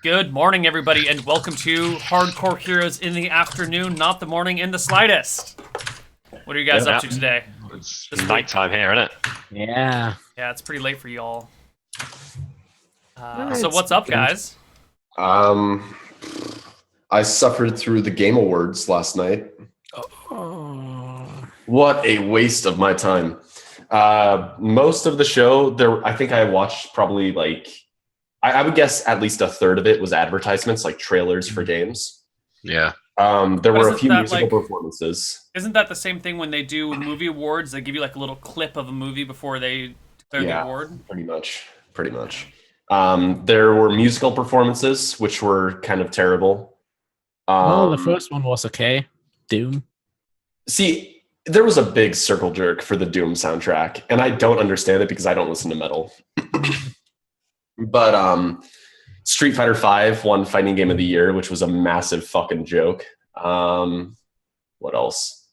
Good morning, everybody, and welcome to Hardcore Heroes in the afternoon, not the morning in the slightest. What are you guys up to today? It's This week? nighttime here, isn't it? Yeah. Yeah, it's pretty late for y'all. Well, So it's what's up, weekend. guys? I suffered through the Game Awards last night. Oh. What a waste of my time. Most of the show, I think I watched probably I would guess at least a third of it was advertisements, like trailers for games. Yeah. There were a Isn't few that, musical like- performances. Isn't that the same thing when they do movie awards? They give you like a little clip of a movie before they declare the Yeah. award? Pretty much. There were musical performances, which were kind of terrible. Well, the first one was okay. Doom. See, there was a big circle jerk for the Doom soundtrack, and I don't understand it because I don't listen to metal. But Street Fighter V won Fighting Game of the Year, which was a massive fucking joke. What else?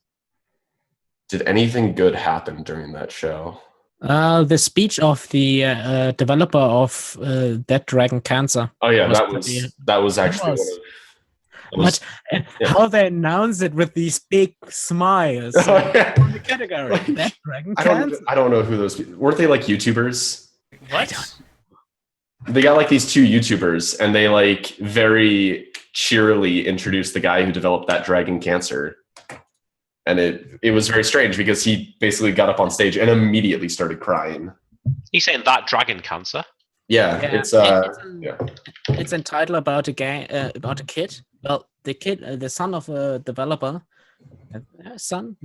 Did anything good happen during that show? The speech of the developer of Dead Dragon Cancer. Oh yeah, Was that was actually was. one of. That was- yeah. How they announce it with these big smiles on the category. Dead Dragon Cancer. I don't know who those people weren't. They like YouTubers? What? They got like these two YouTubers, and they like very cheerily introduced the guy who developed that Dragon Cancer. And it was very strange because he basically got up on stage and immediately started crying. You saying that Dragon Cancer? Yeah, Yeah, it's entitled about a game about a kid. Well, the kid, the son of a developer, son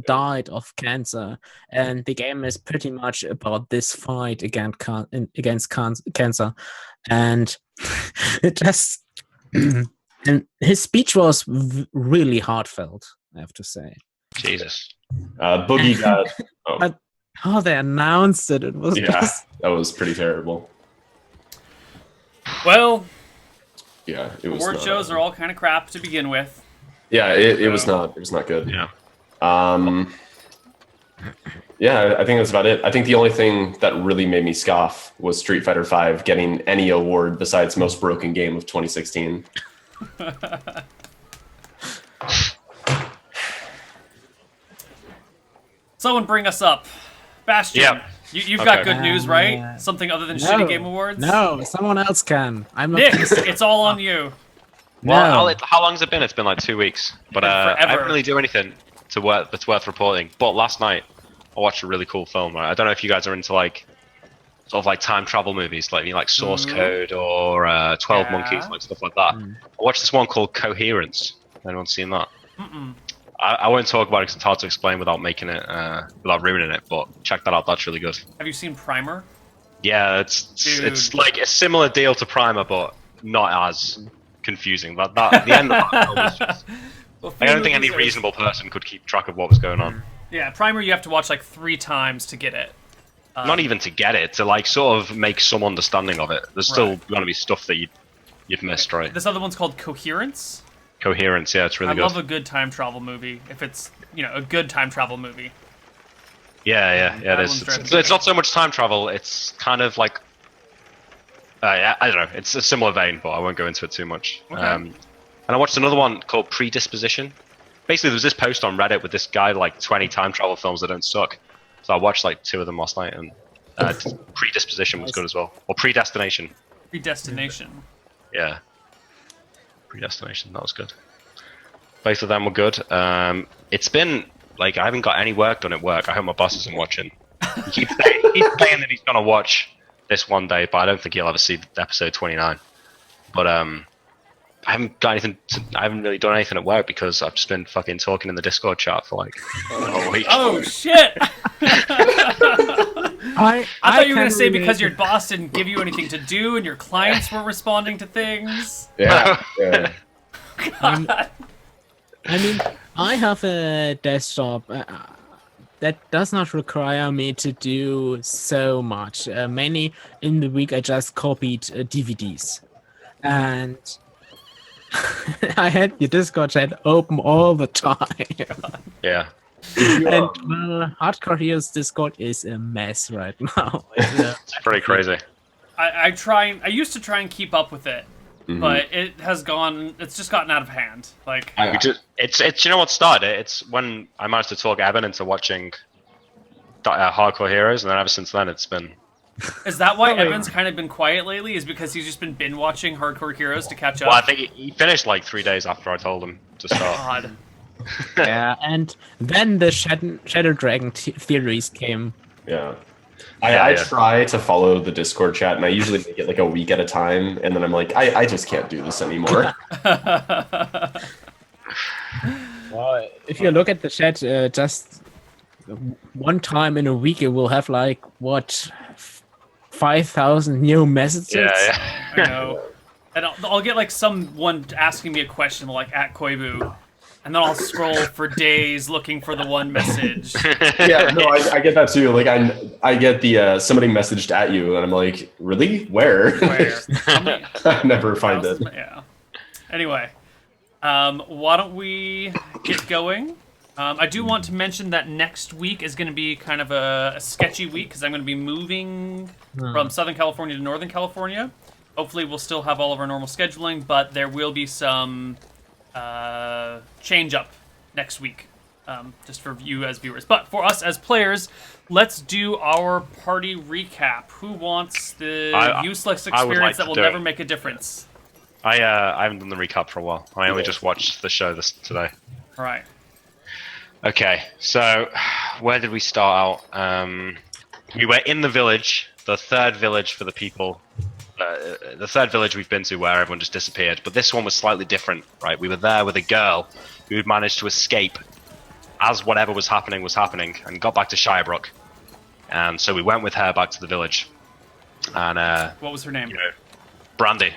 died of cancer, and the game is pretty much about this fight against cancer, and it just and his speech was really heartfelt, I have to say. Jesus. Boogie got. Oh, But how they announced it was yeah, just that was pretty terrible. Well, Yeah, it was. award not, shows are all kind of crap to begin with. Yeah, it was not. It was not good. Yeah. Yeah, I think that's about it. I think the only thing that really made me scoff was Street Fighter V getting any award besides Most Broken Game of 2016. Someone bring us up. Bastion, Yep. you've got Okay. good news, right? Something other than Shitty Game Awards? No, someone else can. I'm not. Nick, it's all on you. Well, No. how long has it been? It's been like 2 weeks. But I Forever. didn't really do anything that's worth reporting. But last night, I watched a really cool film. Right? I don't know if you guys are into like sort of like time travel movies, like Source Code or 12 Yeah. Monkeys, like stuff like that. I watched this one called Coherence. Anyone seen that? Mm-mm. I won't talk about it because it's hard to explain without making it, without ruining it. But check that out. That's really good. Have you seen Primer? Yeah, it's Dude. like a similar deal to Primer, but not as confusing. That the end of that film was just, Well, I don't think any reasonable person could keep track of what was going on. Yeah, Primer you have to watch like 3 times to get it. Not even to get it, to like sort of make some understanding of it. There's still Right. going to be stuff that you've missed, right? This other one's called Coherence. Coherence, yeah, it's really I good. love a good time travel movie. If it's a good time travel movie. Yeah, That it is. one's It's driving not so much time travel. It's kind of like, yeah, I don't know. It's a similar vein, but I won't go into it too much. Okay. And I watched another one called Predisposition. Basically, there was this post on Reddit with this guy like 20 time travel films that don't suck. So I watched like 2 of them last night, and Predisposition was good as well, or Predestination. Predestination. Yeah, Predestination. That was good. Both of them were good. It's been like I haven't got any work done at work. I hope my boss isn't watching. He keeps saying that he's gonna watch this one day, but I don't think he'll ever see episode 29. But I haven't got anything. I haven't really done anything at work because I've just been fucking talking in the Discord chat for like a whole week. Oh shit! I thought you were gonna can say relate because to- your boss didn't give you anything to do and your clients weren't responding to things. Yeah, yeah. God. I mean, I have a desktop that does not require me to do so much. Mainly in the week, I just copied DVDs, and I had the Discord chat open all the time. Yeah. And well, Hardcore Heroes Discord is a mess right now. It's pretty crazy. I used to try and keep up with it, but it has gone. It's just gotten out of hand. Like, It's you know what started it? It's when I managed to talk Evan into watching Hardcore Heroes, and then ever since then it's been. is that why Evan's kind of been quiet lately? Is because he's just been binge watching Hardcore Heroes to catch up? Well, I think he finished like 3 days after I told him to start. God. Yeah, and then the Shadow Dragon theories came. Yeah. I try to follow the Discord chat, and I usually make it like a week at a time, and then I'm like, I just can't do this anymore. Well, if you look at the chat, just one time in a week, it will have like, what, 5,000 new messages? Yeah. I know. And I'll get like someone asking me a question like at Koibu, and then I'll scroll for days looking for the one message. Yeah, no, I get that too. Like I get the somebody messaged at you, and I'm like, really? Where? I never find it. Yeah. Anyway, why don't we get going? I do want to mention that next week is going to be kind of a sketchy week because I'm going to be moving from Southern California to Northern California. Hopefully we'll still have all of our normal scheduling, but there will be some change up next week, just for you as viewers. But for us as players, let's do our party recap. Who wants the useless experience that will never make a difference? I haven't done the recap for a while. I only just watched the show today. All right. Okay, so where did we start out? We were in the village, the third village for the people. The third village we've been to where everyone just disappeared, but this one was slightly different, right? We were there with a girl who had managed to escape as whatever was happening and got back to Shirebrook. And so we went with her back to the village. And what was her name? Brandy.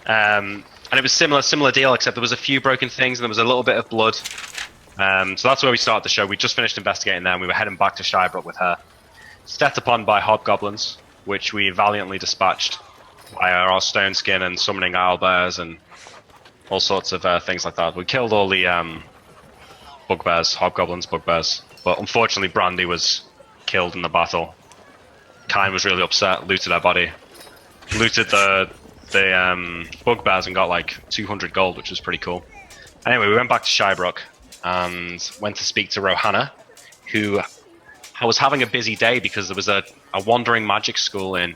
And it was similar deal, except there was a few broken things and there was a little bit of blood. So that's where we started the show. We just finished investigating there and we were heading back to Shirebrook with her. Set upon by hobgoblins, which we valiantly dispatched via our stone skin and summoning owlbears and all sorts of things like that. We killed all the hobgoblins, bugbears, but unfortunately Brandy was killed in the battle. Kine was really upset, looted her body, looted the bugbears and got like 200 gold, which was pretty cool. Anyway, we went back to Shirebrook and went to speak to Rohanna, who I was having a busy day because there was a wandering magic school in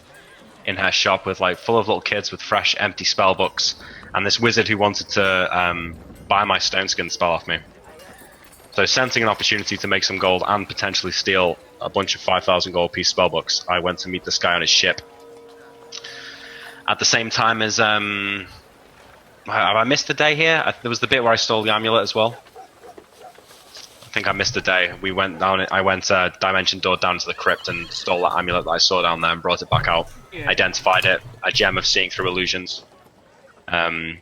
her shop with like full of little kids with fresh empty spell books, and this wizard who wanted to buy my stone skin spell off me. So sensing an opportunity to make some gold and potentially steal a bunch of 5,000 gold piece spell books, I went to meet this guy on his ship. At the same time as have I missed a day here? There was the bit where I stole the amulet as well. I think I missed a day. We went down. I went dimension door down to the crypt and stole that amulet that I saw down there and brought it back out. Yeah. Identified it. A gem of seeing through illusions. I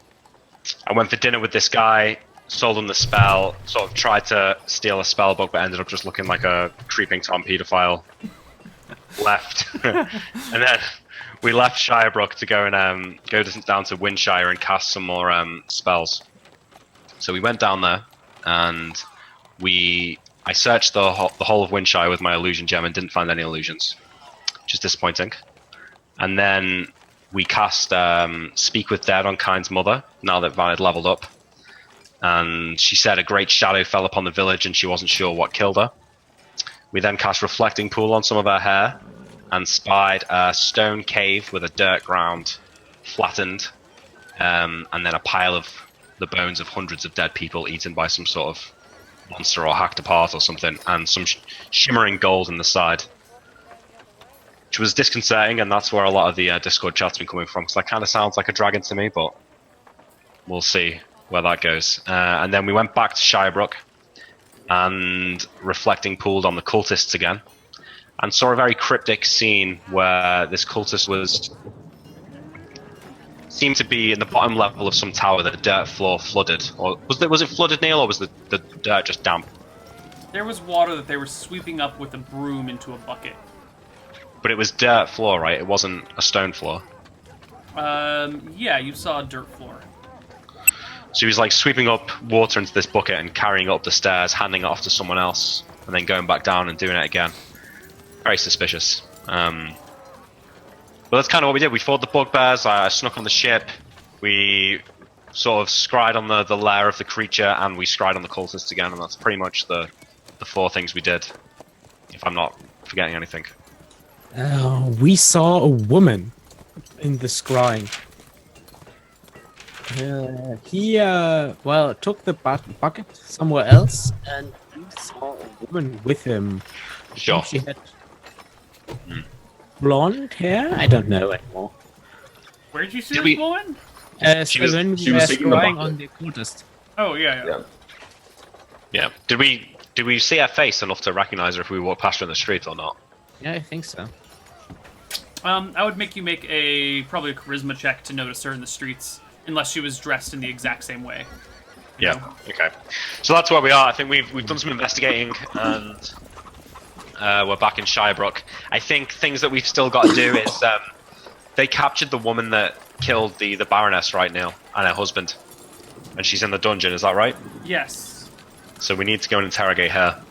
went for dinner with this guy. Sold him the spell. Sort of tried to steal a spell book, but ended up just looking like a creeping Tom pedophile. Left, and then we left Shirebrook to go and go down to Windshire and cast some more spells. So we went down there and. I searched the whole of Windshire with my illusion gem and didn't find any illusions, which is disappointing. And then we cast Speak with Dead on Kine's mother, now that Van had leveled up. And she said a great shadow fell upon the village and she wasn't sure what killed her. We then cast Reflecting Pool on some of her hair and spied a stone cave with a dirt ground flattened, and then a pile of the bones of hundreds of dead people eaten by some sort of monster or hacked apart or something, and some shimmering gold in the side, which was disconcerting, and that's where a lot of the Discord chat's been coming from, because that kind of sounds like a dragon to me, but we'll see where that goes. And then we went back to Shirebrook and Reflecting Pooled on the cultists again, and saw a very cryptic scene where this cultist seemed to be in the bottom level of some tower, the dirt floor flooded. Or was it flooded, Neil, or was the dirt just damp? There was water that they were sweeping up with a broom into a bucket. But it was dirt floor, right? It wasn't a stone floor. Yeah, you saw a dirt floor. So he was like sweeping up water into this bucket and carrying it up the stairs, handing it off to someone else, and then going back down and doing it again. Very suspicious. But that's kind of what we did. We fought the bugbears. I snuck on the ship. We sort of scried on the lair of the creature, and we scried on the cultists again. And that's pretty much the 4 things we did. If I'm not forgetting anything. We saw a woman in the scrying. He took the bucket somewhere else, and we saw a woman with him. Sure. She had blonde hair. I don't know anymore. Where did you see Did this we- woman? she When was we were taking the scrying bucket. on the cultist. Oh yeah. Yeah. Yeah. Did we see her face enough to recognize her if we walked past her in the street or not? Yeah, I think so. I would make you make probably a charisma check to notice her in the streets, unless she was dressed in the exact same way. Yeah. Okay. So that's where we are. I think we've done some investigating, and we're back in Shirebrook. I think things that we've still got to do is they captured the woman that killed the Baroness right now and her husband, and she's in the dungeon. Is that right? Yes. So we need to go and interrogate her.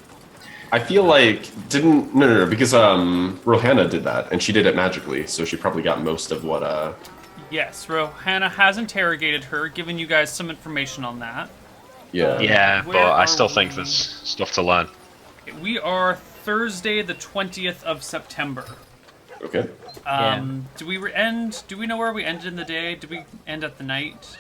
I feel like no, because Rohanna did that, and she did it magically, so she probably got most of what. Yes, Rohanna has interrogated her, given you guys some information on that. Yeah. Yeah, Where but I are still we? think there's stuff to learn. We are Thursday, the 20th of September. Okay. Do we know where we ended in the day? Did we end at the night?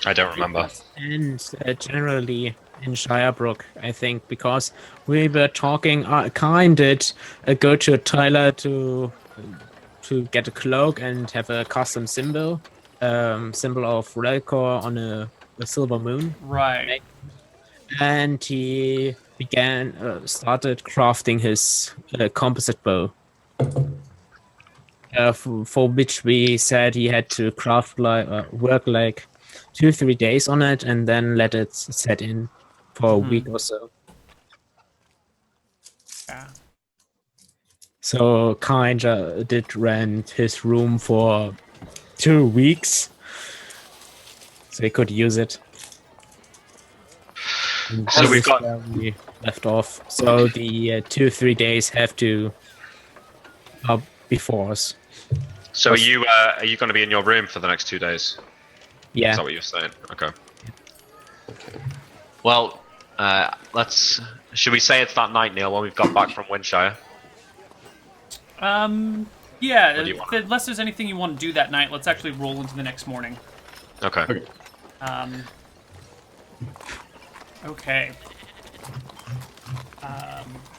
I don't remember. And generally in Shirebrook, I think, because we were talking, Kine did go to Tyler to get a cloak and have a custom symbol of Relkor on a silver moon, Right. and he started crafting his composite bow. For which we said he had to work like 2-3 days on it and then let it set in for a week or so. Yeah. So kinda did rent his room for 2 weeks, so he could use it. And So this we've is got- where we left off. So the 2-3 days have to before us. So are you going to be in your room for the next 2 days? Yeah. Is that what you're saying? Okay. Well, should we say it's that night, Neil, when we've got back from Windshire? Yeah, What do you want? unless there's anything you want to do that night, let's actually roll into the next morning. Okay. Okay. Okay.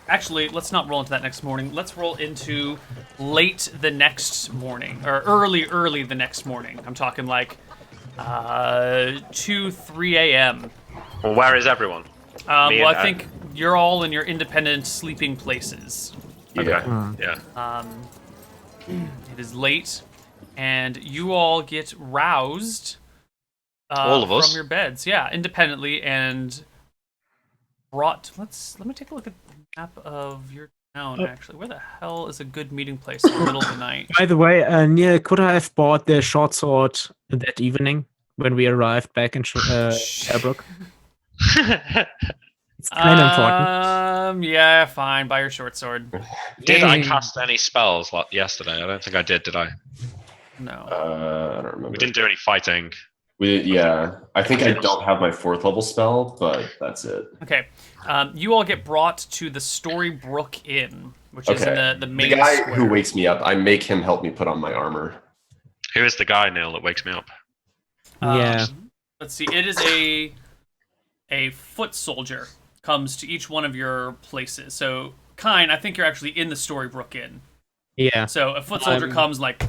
Actually, let's not roll into that next morning. Let's roll into late the next morning, or early the next morning. I'm talking like 2-3 a.m. Well, where is everyone? Me Well, and I think you're all in your independent sleeping places. Okay. Yeah. Yeah. It is late, and you all get roused. All of us? From your beds, yeah, independently, and brought. Let me take a look at the map of your town. Actually, where the hell is a good meeting place in the middle of the night? By the way, Neil, could I have bought the short sword that evening when we arrived back in Sherbrooke? It's kind of important. Yeah, fine. Buy your short sword. Did I Yay. cast any spells yesterday? I don't think I did I? No. I don't remember. We didn't do any fighting. I think I don't have my 4th level spell, but that's it. Okay. You all get brought to the Storybrook Inn, which is in Okay. the main The guy square. who wakes me up, I make him help me put on my armor. Who is the guy, Neil, that wakes me up? Yeah. Let's see. It is a foot soldier comes to each one of your places. So, Kine, I think you're actually in the Storybrook Inn. Yeah. So a foot soldier comes, like,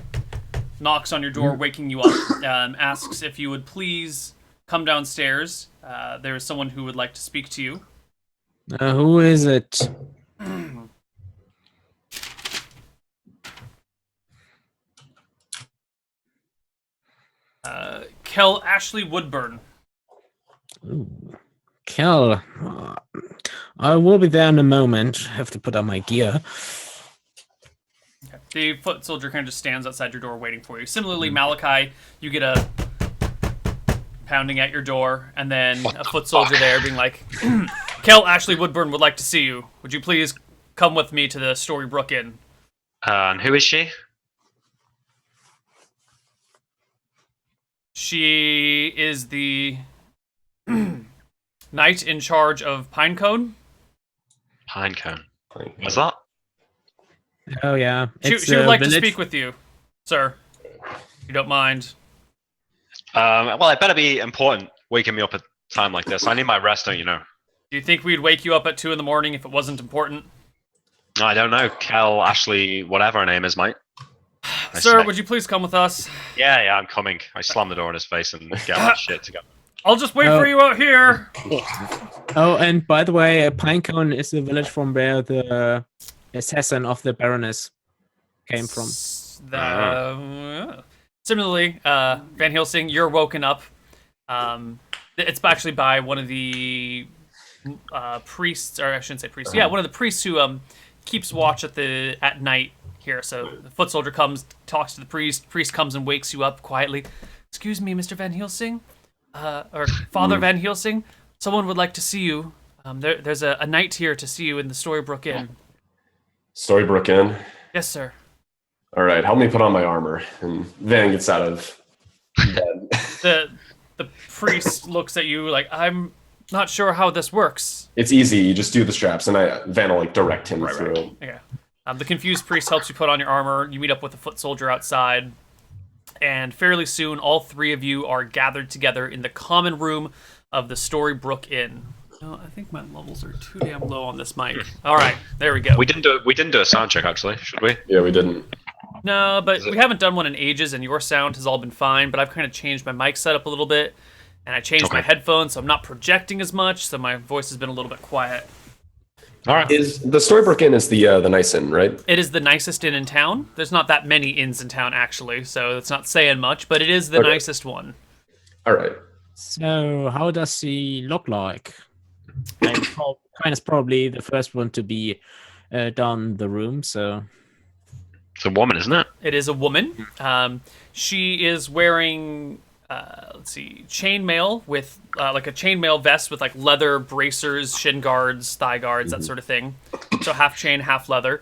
knocks on your door, waking you up, asks if you would please come downstairs. There is someone who would like to speak to you. Who is it? Kel Ashley Woodburn. Ooh. Kel. I will be there in a moment. Have to put on my gear. The foot soldier kind of just stands outside your door waiting for you. Similarly, Malachi, you get a pounding at your door, and then a foot soldier there being like, Kel Ashley Woodburn would like to see you. Would you please come with me to the Storybrook Inn? And who is she? She is the knight in charge of Pinecone. Pinecone. What's that? Oh yeah. She would like to speak with you, sir. If you don't mind. Well, it better be important waking me up at a time like this. I need my rest, don't you know? Do you think we'd wake you up at 2 in the morning if it wasn't important? I don't know. Kel, Ashley, whatever her name is, mate. Sir, would you please come with us? Yeah, I'm coming. I slam the door in his face and get my shit together. I'll just wait for you out here. Oh, and by the way, Pinecone is the village from where the assassin of the Baroness came from. Similarly, Van Helsing, you're woken up. It's actually by one of the priests, or I shouldn't say priests. Yeah, one of the priests who keeps watch at night here. So the foot soldier comes, talks to the priest. Priest comes and wakes you up quietly. Excuse me, Mr. Van Helsing, or Father Van Helsing. Someone would like to see you. There's a knight here to see you in the Storybrooke Inn. Storybrooke Inn? Yes, sir. All right, help me put on my armor. And Van gets out of bed. The priest looks at you like, I'm not sure how this works. It's easy. You just do the straps, and Van will direct him through it. Yeah. The confused priest helps you put on your armor. You meet up with the foot soldier outside, and fairly soon, all 3 of you are gathered together in the common room of the Storybrooke Inn. Oh, I think my levels are too damn low on this mic. All right, there we go. We didn't do a sound check actually, should we? Yeah, we didn't. No, but we haven't done one in ages, and your sound has all been fine. But I've kind of changed my mic setup a little bit, and I changed my headphones, so I'm not projecting as much. So my voice has been a little bit quiet. All right. Is the Storybrooke Inn is the nice inn, right? It is the nicest inn in town. There's not that many inns in town, actually, so it's not saying much, but it is the nicest one. All right. So, how does he look like? Is probably the first one to be down the room, so... It's a woman, isn't it? It is a woman. She is wearing... chainmail with like a chainmail vest with like leather bracers, shin guards, thigh guards, that sort of thing. So half chain, half leather.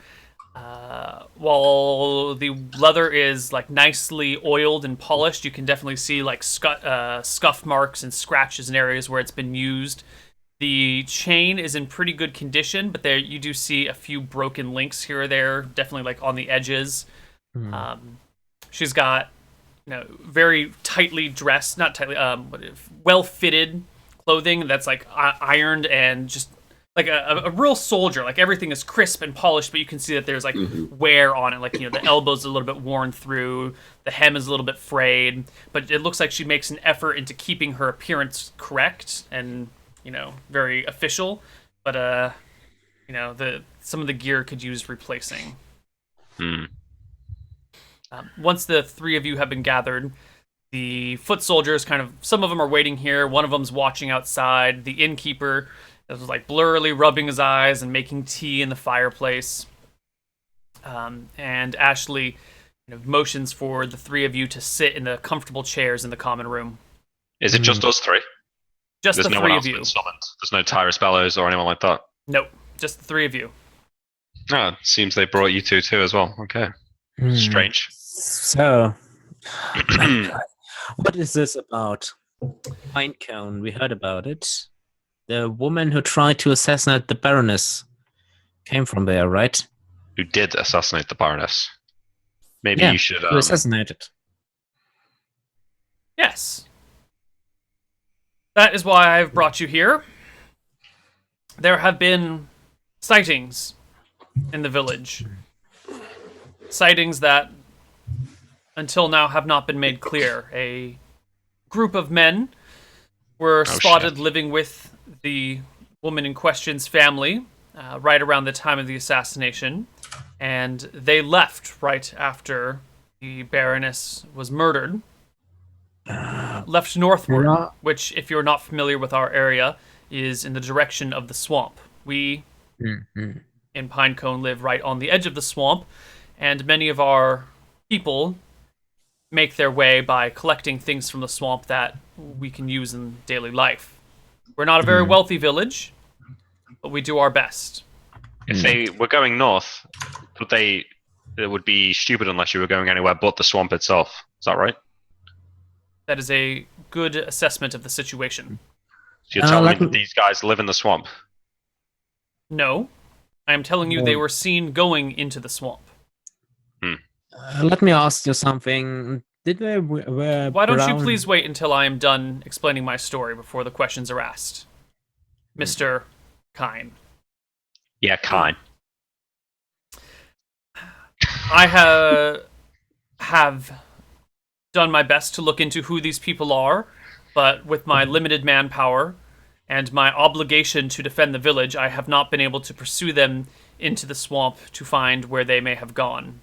While the leather is like nicely oiled and polished, you can definitely see like scuff marks and scratches in areas where it's been used. The chain is in pretty good condition, but there you do see a few broken links here or there, definitely like on the edges. She's got very tightly dressed, not tightly, well-fitted clothing that's like ironed and just like a real soldier. Like everything is crisp and polished, but you can see that there's like wear on it. Like, the elbow's a little bit worn through, the hem is a little bit frayed, but it looks like she makes an effort into keeping her appearance correct and, very official. But, some of the gear could use replacing. Once the 3 of you have been gathered, the foot soldiers some of them are waiting here. One of them's watching outside. The innkeeper is like blurrily rubbing his eyes and making tea in the fireplace. And Ashley motions for the 3 of you to sit in the comfortable chairs in the common room. Is it just us 3? Just There's the no 3 one of else you. been summoned. There's no Tyrus Bellows or anyone like that? Nope, just the 3 of you. Oh, it seems they brought you two too as well. Okay. Strange. So, what is this about? Pinecone, we heard about it. The woman who tried to assassinate the Baroness came from there, right? Who did assassinate the Baroness? Maybe Yeah, you should... who assassinated. Yes. That is why I've brought you here. There have been sightings in the village. Sightings that, until now, have not been made clear. A group of men were spotted living with the woman in question's family right around the time of the assassination, and they left right after the Baroness was murdered. Left northward, which, if you're not familiar with our area, is in the direction of the swamp. We, in Pinecone, live right on the edge of the swamp, and many of our people make their way by collecting things from the swamp that we can use in daily life. We're not a very wealthy village, but we do our best. If they were going north, it would be stupid unless you were going anywhere but the swamp itself. Is that right? That is a good assessment of the situation. So you're telling me let that me- these guys live in the swamp? No, I am telling you they were seen going into the swamp. Let me ask you something. Did they wear Why don't you brown- please wait until I am done explaining my story before the questions are asked, Mr. Kine? Yeah, kind. I have done my best to look into who these people are, but with my limited manpower and my obligation to defend the village, I have not been able to pursue them into the swamp to find where they may have gone.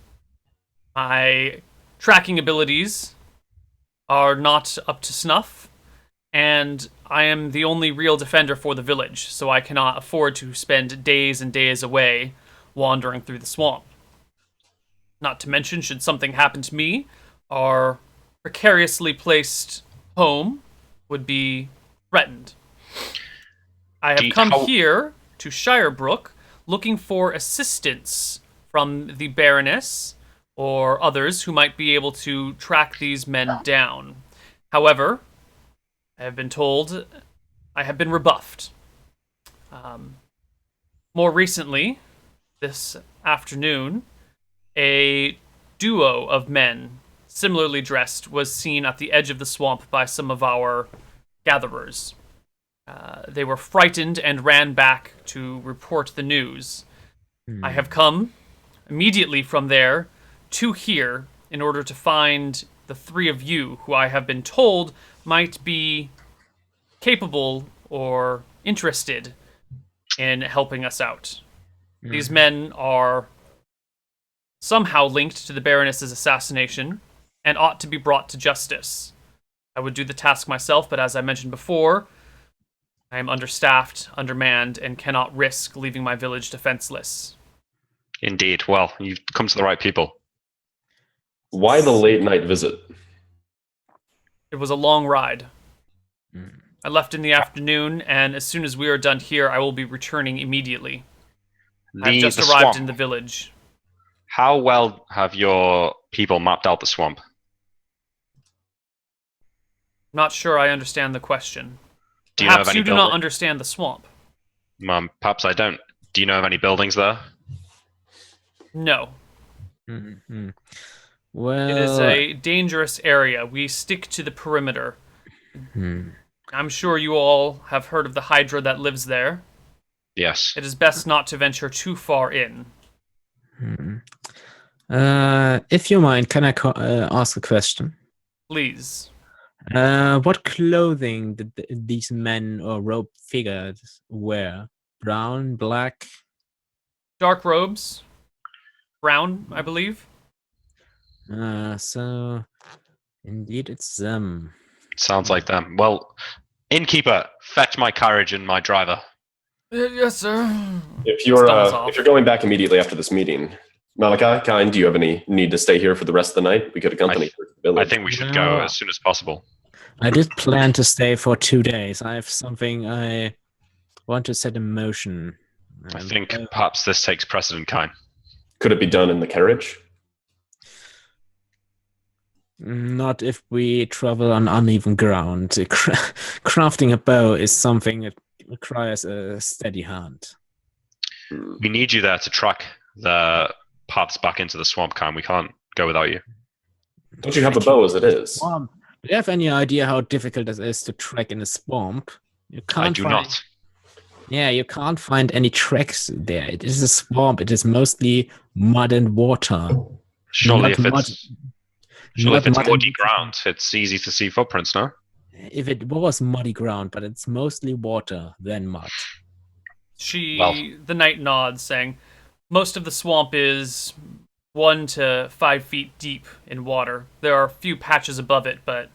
My tracking abilities are not up to snuff, and I am the only real defender for the village, so I cannot afford to spend days and days away wandering through the swamp. Not to mention, should something happen to me, our precariously placed home would be threatened. I have come here to Shirebrook looking for assistance from the Baroness or others who might be able to track these men down. However, I have been told I have been rebuffed. More recently, this afternoon, a duo of men, similarly dressed, was seen at the edge of the swamp by some of our gatherers. They were frightened and ran back to report the news. I have come immediately from there to here in order to find the three of you who I have been told might be capable or interested in helping us out. These men are somehow linked to the Baroness's assassination and ought to be brought to justice. I would do the task myself, but as I mentioned before, I am understaffed, undermanned, and cannot risk leaving my village defenseless. Indeed. Well, you've come to the right people. Why the late night visit? It was a long ride. I left in the afternoon, and as soon as we are done here, I will be returning immediately. I've just arrived swamp. in the village. How well have your people mapped out the swamp? Not sure I understand the question. Do you know of Perhaps any you do not buildings? understand the swamp. Perhaps I don't. Do you know of any buildings there? No. Mhm. Well, It is a dangerous area. We stick to the perimeter. hmm. I'm sure you all have heard of the Hydra that lives there. Yes. It is best not to venture too far in. If you mind, can I ask a question? Please. What clothing did these men or robe figures wear? Brown, black? Dark robes. Brown, I believe. So indeed it's them. Sounds like them. Well, innkeeper, fetch my carriage and my driver. Yes, sir. If you're Stumbles off. if you're going back immediately after this meeting, Malachi, Kine, do you have any need to stay here for the rest of the night? We could accompany you to the village. I think we should go as soon as possible. I did plan to stay for 2 days. I have something I want to set in motion. I And, think perhaps this takes precedent, Kine. Could it be done in the carriage? not if we travel on uneven ground. Crafting a bow is something that requires a steady hand. We need you there to track the paths back into the swamp, Kine. We can't go without you. Don't you have a bow as it is? Swamp. Do you have any idea how difficult it is to trek in a swamp? You can't I do find, not. Yeah, you can't find any tracks there. It is a swamp. It is mostly mud and water. Surely Not if mud- it's not mud and muddy water. ground, it's easy to see footprints, no? If it was muddy ground, but it's mostly water than mud. The knight nods, saying, most of the swamp is 1 to 5 feet deep in water. There are a few patches above it, but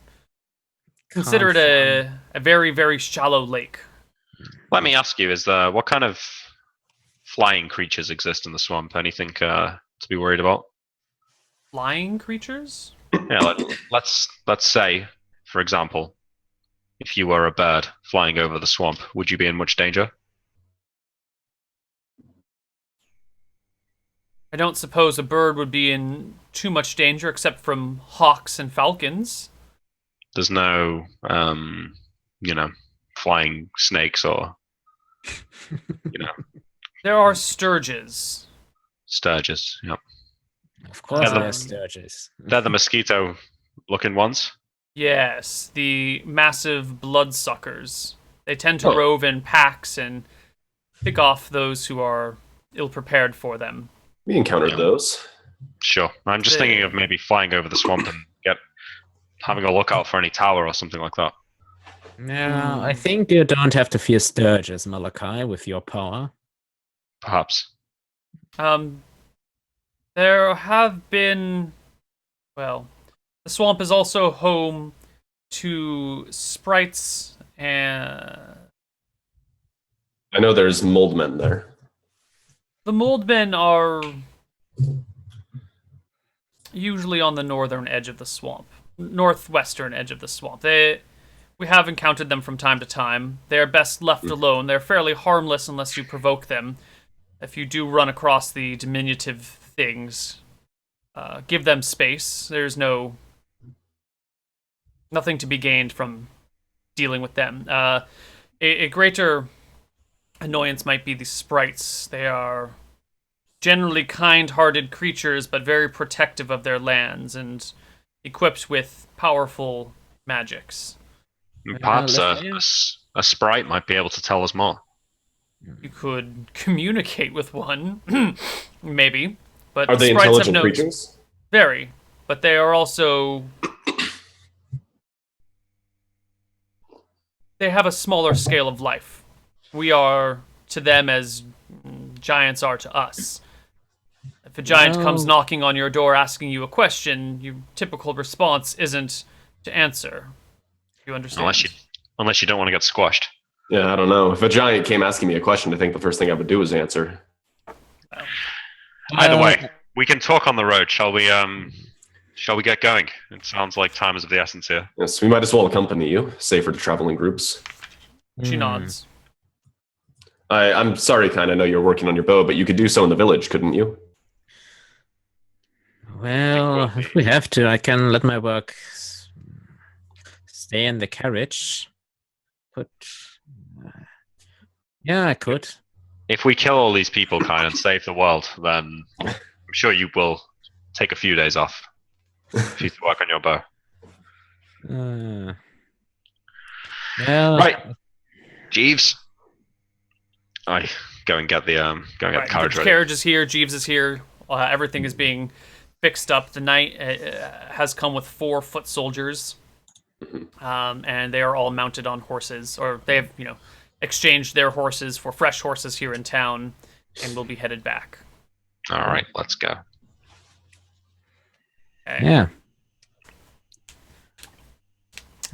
consider it a very, very shallow lake. Let me ask you, what kind of flying creatures exist in the swamp? Anything to be worried about? Flying creatures? Yeah, let's say, for example, if you were a bird flying over the swamp, would you be in much danger? I don't suppose a bird would be in too much danger except from hawks and falcons. There's no, flying snakes or, There are sturges. sturges. Yep. Of course, Yeah, there's sturges. They're the mosquito-looking ones. Yes, the massive bloodsuckers. They tend to Oh. rove in packs and pick off those who are ill-prepared for them. We encountered Yeah. those. Sure. I'm just thinking of maybe flying over the swamp and having a look out for any tower or something like that. Yeah, I think you don't have to fear sturges, Malachi, with your power. Perhaps. There have been, well, the swamp is also home to sprites and I know there's moldmen there. the moldmen are usually on the northern edge of the swamp, northwestern edge of the swamp. We have encountered them from time to time. They're best left alone. They're fairly harmless unless you provoke them. If you do run across the diminutive things, give them space. There's nothing to be gained from dealing with them. A greater annoyance might be the sprites. They are generally kind-hearted creatures, but very protective of their lands and equipped with powerful magics. Perhaps let's- a sprite might be able to tell us more. You could communicate with one, maybe. But Are they sprites have intelligent no creatures? very, but they are also they have a smaller scale of life. We are to them as giants are to us. If a giant comes Well- knocking on your door asking you a question, your typical response isn't to answer. You understand? Unless you don't want to get squashed. Yeah, I don't know. If a giant came asking me a question, I think the first thing I would do is answer. Either way, we can talk on the road. Shall we get going? It sounds like time is of the essence here. Yes, we might as well accompany you. Safer to travel in groups. She Hmm. nods. I'm sorry, kind. I know you're working on your bow, but you could do so in the village, couldn't you? Well, if we have to, I can let my work stay in the carriage. But yeah, I could. If we kill all these people, kind, and save the world, then I'm sure you will take a few days off if you work on your bow. Well, Right. Jeeves. I go and get the Right, carriage the ready. carriage is here. Jeeves is here. Everything is being fixed up. The knight has come with 4 foot soldiers, and they are all mounted on horses, or they have, exchanged their horses for fresh horses here in town, and will be headed back. All right, let's go. Okay. yeah.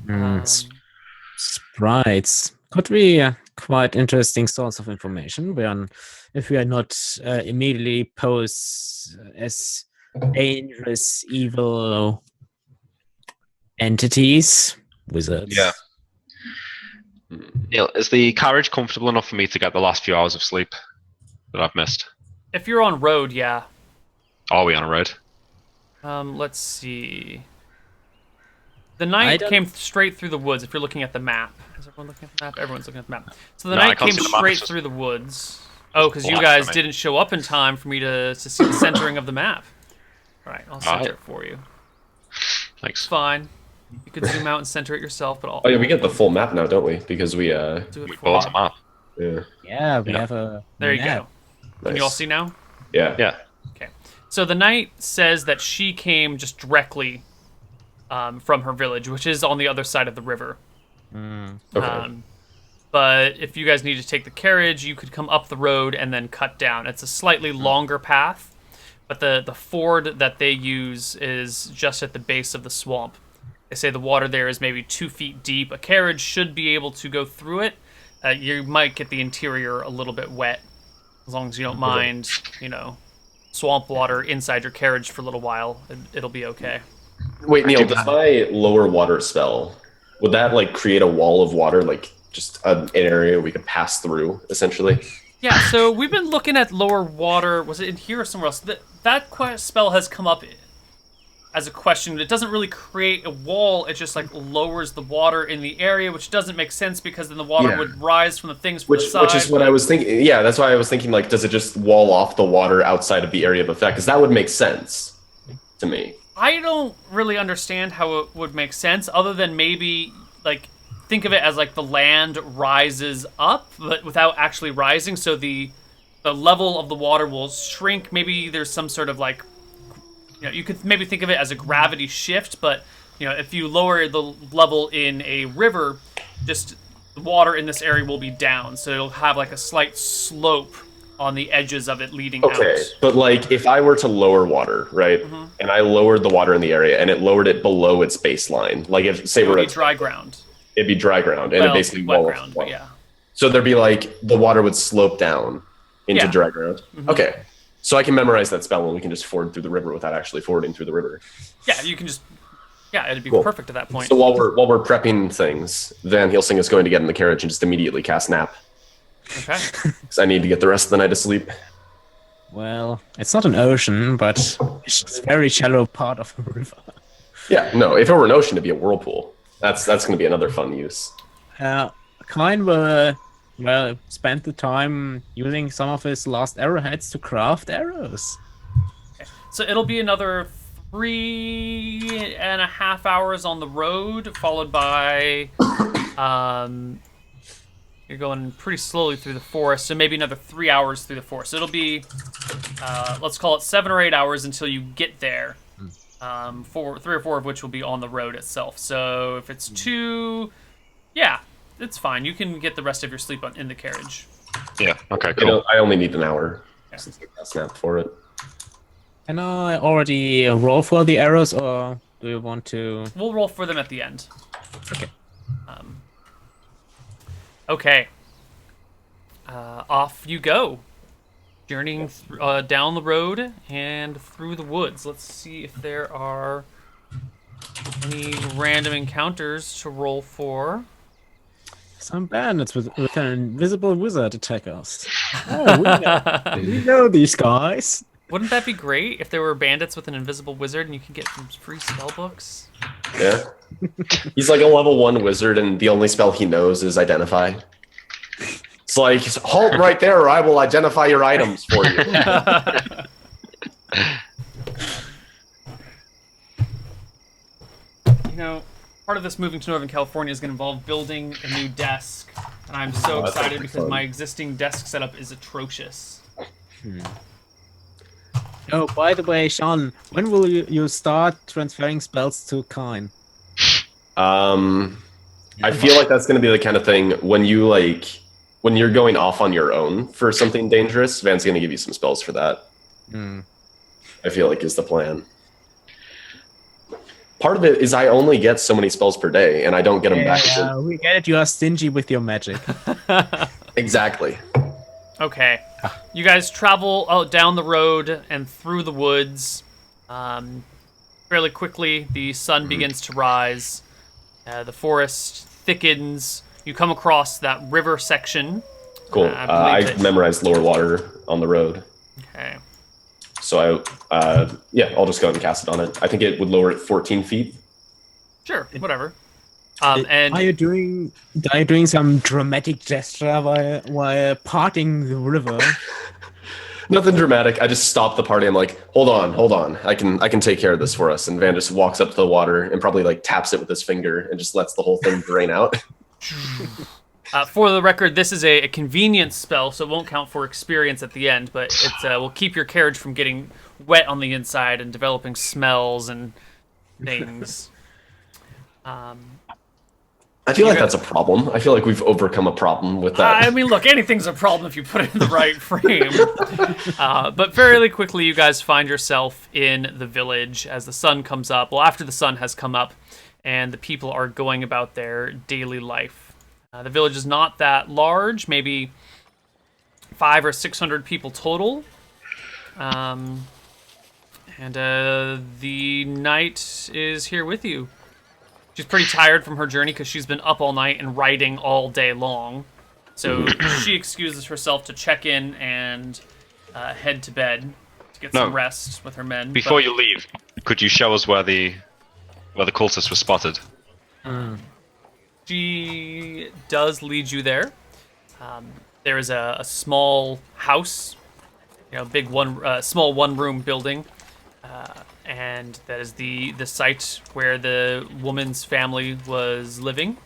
Um, Sprites could be a quite interesting source of information. If we are not immediately posed as dangerous, evil entities, wizards. Yeah. Neil, is the carriage comfortable enough for me to get the last few hours of sleep that I've missed? if you're on road, yeah. Are we on a road? Let's see. The I knight don't- came straight through the woods. If you're looking at the map, is everyone looking at the map? Everyone's looking at the map. So the No, I knight can't came see the map, straight it's just- through the woods. Oh, because you black guys for me. didn't show up in time for me to see the centering of the map. All right, I'll center Alright. it for you. It's Thanks. fine. You could zoom out and center it yourself, but I'll Oh yeah, we get the full map now, don't we? Because we do it We for bought you. a map. yeah. Yeah, we Yeah. have a. There you map. go. Can you all see now? Yeah. Yeah. So the knight says that she came just directly from her village, which is on the other side of the river. Okay. But if you guys need to take the carriage, you could come up the road and then cut down. It's a slightly longer path, but the ford that they use is just at the base of the swamp. They say the water there is maybe 2 feet deep. A carriage should be able to go through it. You might get the interior a little bit wet, as long as you don't mind, swamp water inside your carriage for a little while. It'll be okay. Wait, Neil, does my lower water spell, would that like create a wall of water, like just an area we could pass through, essentially? Yeah, so we've been looking at lower water. Was it in here or somewhere else? That spell has come up as a question. It doesn't really create a wall. It just like lowers the water in the area, which doesn't make sense because then the water would rise from the things from the side. Which is what I was thinking. Yeah, that's why I was thinking, like, does it just wall off the water outside of the area of effect? Because that would make sense to me. I don't really understand how it would make sense, other than maybe like think of it as like the land rises up, but without actually rising. So the level of the water will shrink. Maybe there's some sort of like, you could maybe think of it as a gravity shift, but if you lower the level in a river, just the water in this area will be down, so it'll have like a slight slope on the edges of it leading out. Okay, but like if I were to lower water, right, and I lowered the water in the area and it lowered it below its baseline, like if say we're dry ground, it'd be dry ground and it basically wet wall ground, but yeah. So there'd be like the water would slope down into dry ground. Okay. So I can memorize that spell and we can just ford through the river without actually fording through the river. Yeah, you can just it'd be perfect at that point. So while we're prepping things, Van Helsing is going to get in the carriage and just immediately cast nap. Okay. Because I need to get the rest of the night to sleep. Well, it's not an ocean, but it's a very shallow part of a river. Yeah, no, if it were an ocean, it'd be a whirlpool. That's going to be another fun use. Kine will spend the time using some of his last arrowheads to craft arrows. So it'll be another 3.5 hours on the road, followed by you're going pretty slowly through the forest, so maybe another 3 hours through the forest. So it'll be let's call it 7 or 8 hours until you get there. 3 or 4 of which will be on the road itself. So if it's 2, it's fine. You can get the rest of your sleep in the carriage. Yeah. Okay. Cool. I only need an hour since I got snap for it. Can I already roll for the arrows, or do you want to? We'll roll for them at the end. Okay. Okay. Off you go. Journeying down the road and through the woods. Let's see if there are any random encounters to roll for. Some bandits with an invisible wizard attack us. Oh, we know these guys. Wouldn't that be great if there were bandits with an invisible wizard and you could get some free spell books? Yeah. He's like a level 1 wizard and the only spell he knows is identify. It's like, halt right there or I will identify your items for you. Part of this moving to Northern California is going to involve building a new desk. And I'm so excited because my existing desk setup is atrocious. Oh, by the way, Sean, when will you start transferring spells to Kine? I feel like that's going to be the kind of thing when you're going off on your own for something dangerous, Van's going to give you some spells for that. I feel like is the plan. Part of it is I only get so many spells per day, and I don't get them back. We get it. You are stingy with your magic. Exactly. Okay. You guys travel down the road and through the woods. Fairly quickly, the sun begins to rise. The forest thickens. You come across that river section. Cool. I memorized lower water on the road. Okay. So I'll just go ahead and cast it on it. I think it would lower it 14 feet. Sure, whatever. And are you doing some dramatic gesture while parting the river? Nothing dramatic. I just stop the party. I'm like, hold on. I can take care of this for us. And Van just walks up to the water and probably like taps it with his finger and just lets the whole thing drain out. For the record, this is a convenience spell, so it won't count for experience at the end, but it will keep your carriage from getting wet on the inside and developing smells and things. I feel like that's a problem. I feel like we've overcome a problem with that. I mean, look, anything's a problem if you put it in the right frame. But fairly quickly, you guys find yourself in the village as the sun comes up. Well, after the sun has come up, and the people are going about their daily life. The village is not that large, maybe 500 or 600 people total. And the knight is here with you. She's pretty tired from her journey because she's been up all night and riding all day long. So she excuses herself to check in and head to bed to get some rest with her men. Before you leave, Could you show us where the cultists were spotted? She does lead you there. There is a small house, small one-room building, and that is the site where the woman's family was living.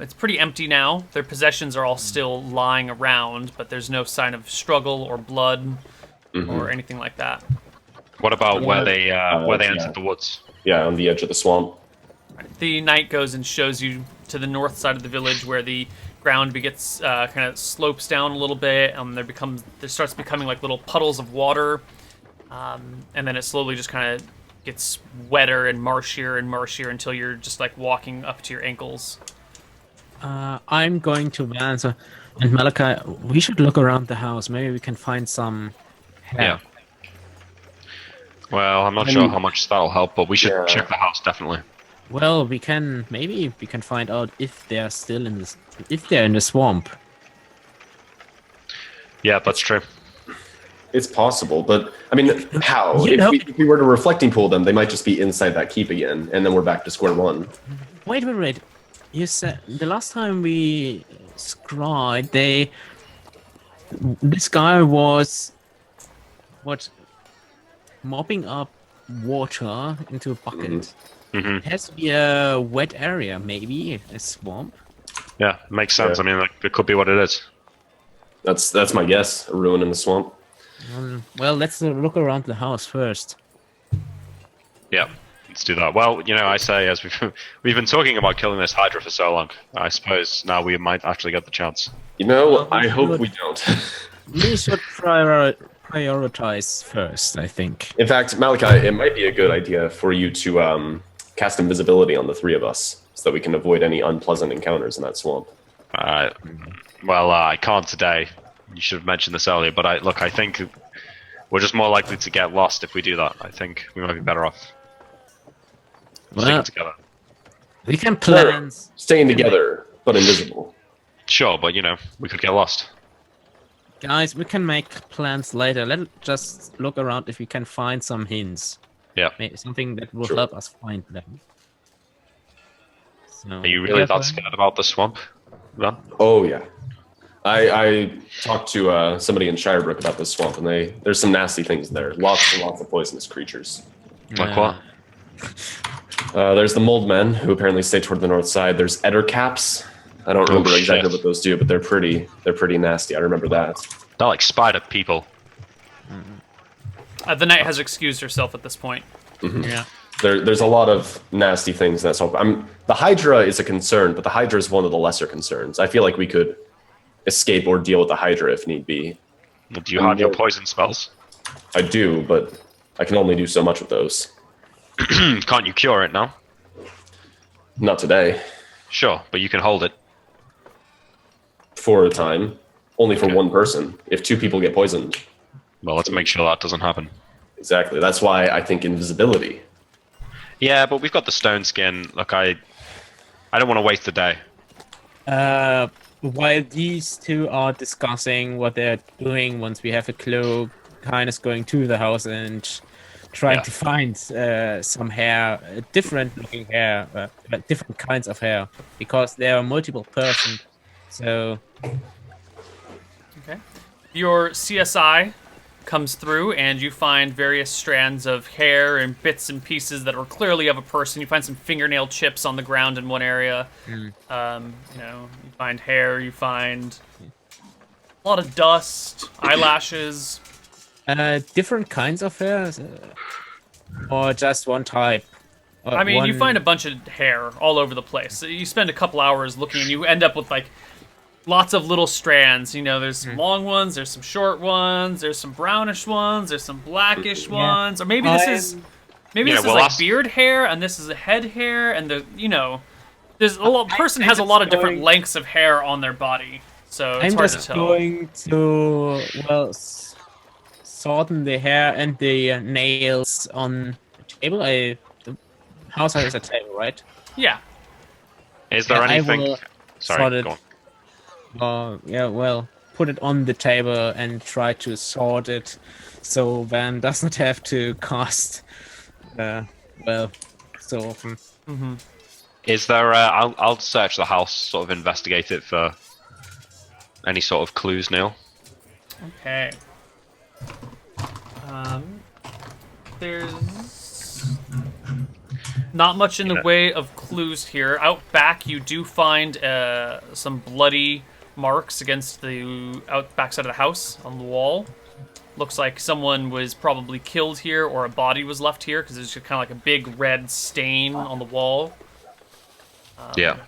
It's pretty empty now. Their possessions are all still lying around, but there's no sign of struggle or blood or anything like that. What about where they yeah. entered the woods? Yeah, on the edge of the swamp. The knight goes and shows you to the north side of the village where the ground gets kind of slopes down a little bit, and there starts becoming like little puddles of water, and then it slowly just kind of gets wetter and marshier until you're just like walking up to your ankles. I'm going to Vance and Malachi. We should look around the house. Maybe we can find some hair. Yeah. Well, I'm not sure how much that'll help, but we should check the house definitely. Well, maybe we can find out if they're still if they're in the swamp. Yeah, that's true. It's possible, but I mean, how? If we were to reflecting pool them, they might just be inside that keep again, and then we're back to square one. Wait. You said the last time we scryed, this guy was mopping up water into a bucket. It has to be a wet area, maybe a swamp. Yeah, makes sense. Yeah. I mean, it could be what it is. That's my guess. A ruin in the swamp. Well, let's look around the house first. Yeah, let's do that. Well, I say as we've been talking about killing this Hydra for so long, I suppose now we might actually get the chance. I hope we don't. We should prioritize first, I think. In fact, Malachi, it might be a good idea for you to cast invisibility on the three of us, so that we can avoid any unpleasant encounters in that swamp. I can't today. You should have mentioned this earlier, but I think we're just more likely to get lost if we do that. I think we might be better off sticking together. We can plan. Staying together, but invisible. Sure, but we could get lost. Guys, we can make plans later. Let's just look around if we can find some hints. Yeah. Maybe something that will help us find them. So, Are you really that scared about the swamp, then? Oh yeah. I talked to somebody in Shirebrook about this swamp, and there's some nasty things there. Lots and lots of poisonous creatures. Like what? There's the mold men, who apparently stay toward the north side. There's ettercaps. I don't remember exactly what those do, but they're pretty nasty. I remember that. They're like spider people. The knight has excused herself at this point. Yeah. There's a lot of nasty things in that swamp. The Hydra is a concern, but the Hydra is one of the lesser concerns. I feel like we could escape or deal with the Hydra if need be. Do you have your poison spells? I do, but I can only do so much with those. Can't you cure it now? Not today. Sure, but you can hold it. For a time. Only for one person. If two people get poisoned. Well, let's make sure that doesn't happen. Exactly. That's why I think invisibility. Yeah, but we've got the stone skin. Look, I don't want to waste the day. While these two are discussing what they're doing, once we have a clue, Kainos going to the house and trying to find some hair, different looking hair, different kinds of hair, because there are multiple persons. So, okay, your CSI comes through, and you find various strands of hair and bits and pieces that are clearly of a person. You find some fingernail chips on the ground in one area. You find hair. You find a lot of dust, eyelashes. Different kinds of hair, or just one type. You find a bunch of hair all over the place. So you spend a couple hours looking, and you end up with like lots of little strands. There's some long ones, there's some short ones, there's some brownish ones, there's some blackish ones, or maybe this is like beard hair, and this is a head hair, and there's person has a lot of different lengths of hair on their body, so it's hard to tell. I'm just going to sort the hair and the nails on the table. The house has a table, right? Yeah. Is there anything? Sorry, go on. Put it on the table and try to sort it so Van does not have to cast well, so often. Mm-hmm. Is there? I'll search the house, sort of investigate it for any sort of clues, Neil. Okay. There's not much in the way of clues here. Out back, you do find some bloody marks against the out back side of the house on the wall. Looks like someone was probably killed here, or a body was left here, because there's just kind of like a big red stain on the wall. Yeah.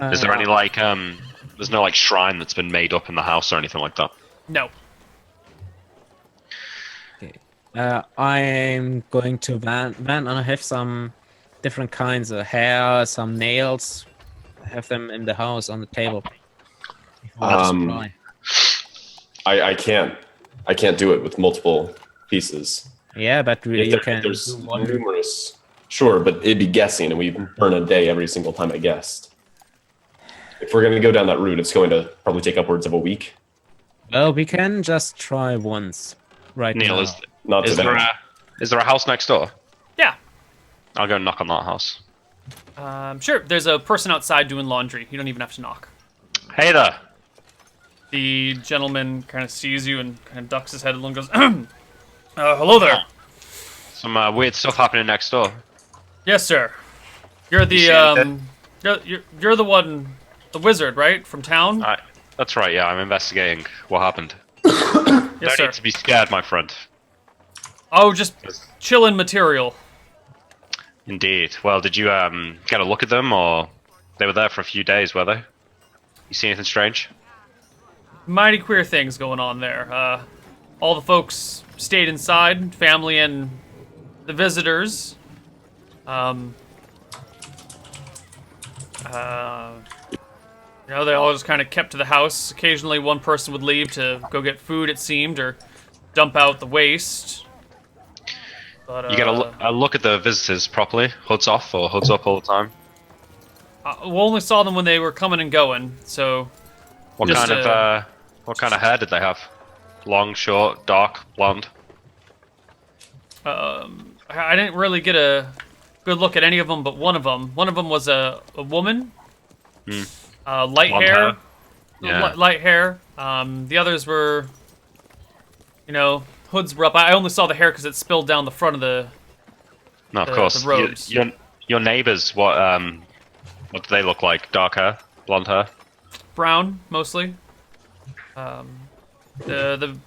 Is there any like There's no like shrine that's been made up in the house or anything like that? No. Okay. I'm going to Van. Van, I have some different kinds of hair, some nails. I have them in the house on the table. I can't do it with multiple pieces. Yeah, but you can. There's numerous. Sure, but it'd be guessing, and we burn a day every single time I guessed. If we're going to go down that route, it's going to probably take upwards of a week. Well, we can just try once. Right Neil, now. is there a house next door? Yeah. I'll go knock on that house. Sure. There's a person outside doing laundry. You don't even have to knock. Hey there. The gentleman kind of sees you and kind of ducks his head and goes, hello there. Some weird stuff happening next door. Yes, sir. You're the, you're the one, the wizard, right? From town? That's right, yeah, I'm investigating what happened. Yes, Don't sir. need to be scared, my friend. Oh, just chillin' material. Indeed. Well, did you get a look at them, or they were there for a few days, were they? You see anything strange? Mighty queer things going on there. All the folks stayed inside, family and the visitors. You know, they all just kind of kept to the house. Occasionally one person would leave to go get food, it seemed, or dump out the waste. But, you get a look at the visitors properly? Hoods off or hoods up all the time? We only saw them when they were coming and going, so... What kind of hair did they have? Long, short, dark, blonde? I didn't really get a good look at any of them, but one of them. One of them was a woman. Light Blonde hair. Yeah. Light hair. The others were, you know, hoods were up. I only saw the hair because it spilled down the front of the No, of course. the robes. Your neighbors, what do they look like? Dark hair? Blonde hair? Brown, mostly. The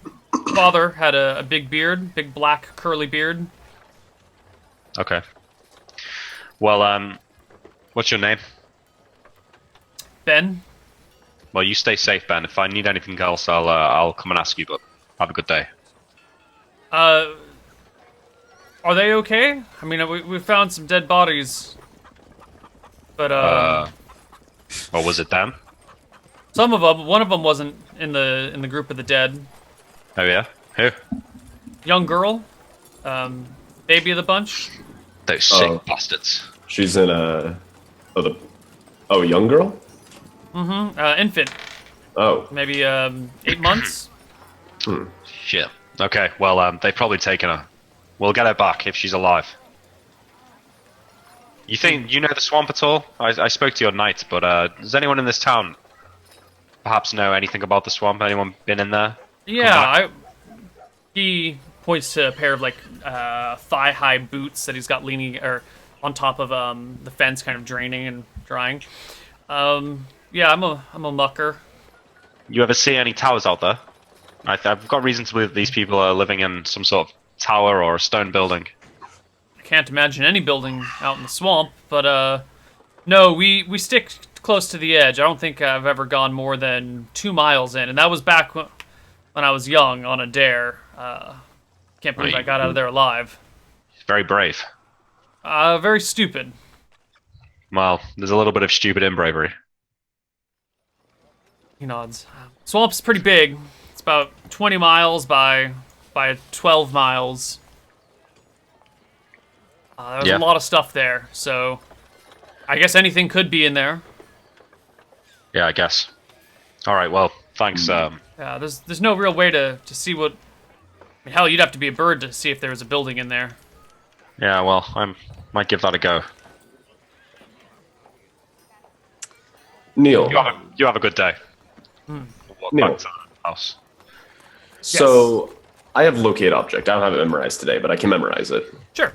father had a big beard, big black curly beard. Okay. Well, what's your name? Ben. Well, you stay safe, Ben. If I need anything else, I'll come and ask you, but have a good day. Are they okay? I mean, we found some dead bodies, but Or was it them? some of them. One of them wasn't in the group of the dead. Oh yeah? Who? Young girl, baby of the bunch. Those sick bastards. She's in a young girl. Infant, Oh, maybe 8 months. Shit. Okay, well, they've probably taken her. We'll get her back if she's alive. You think you know the swamp at all? I spoke to your knight, but does anyone in this town perhaps know anything about the swamp? Anyone been in there? Yeah, he points to a pair of like thigh-high boots that he's got leaning or on top of the fence, kind of draining and drying. Yeah, I'm a mucker. You ever see any towers out there? I've got reason to believe these people are living in some sort of tower or a stone building. I can't imagine any building out in the swamp, but no, we stick close to the edge. I don't think I've ever gone more than 2 miles in, and that was back when I was young on a dare. Can't believe I got out of there alive. Very brave. Very stupid. Well, there's a little bit of stupid in bravery. He nods. Swamp's pretty big. It's about 20 miles by 12 miles. There's a lot of stuff there, so I guess anything could be in there. Yeah, I guess. All right, well, thanks. Yeah, there's no real way to see what mean, hell, you'd have to be a bird to see if there was a building in there. Yeah, well, I might give that a go. Neil. You have a good day. Walk Neil. back to the house. So I have locate object. I don't have it memorized today, but I can memorize it. Sure.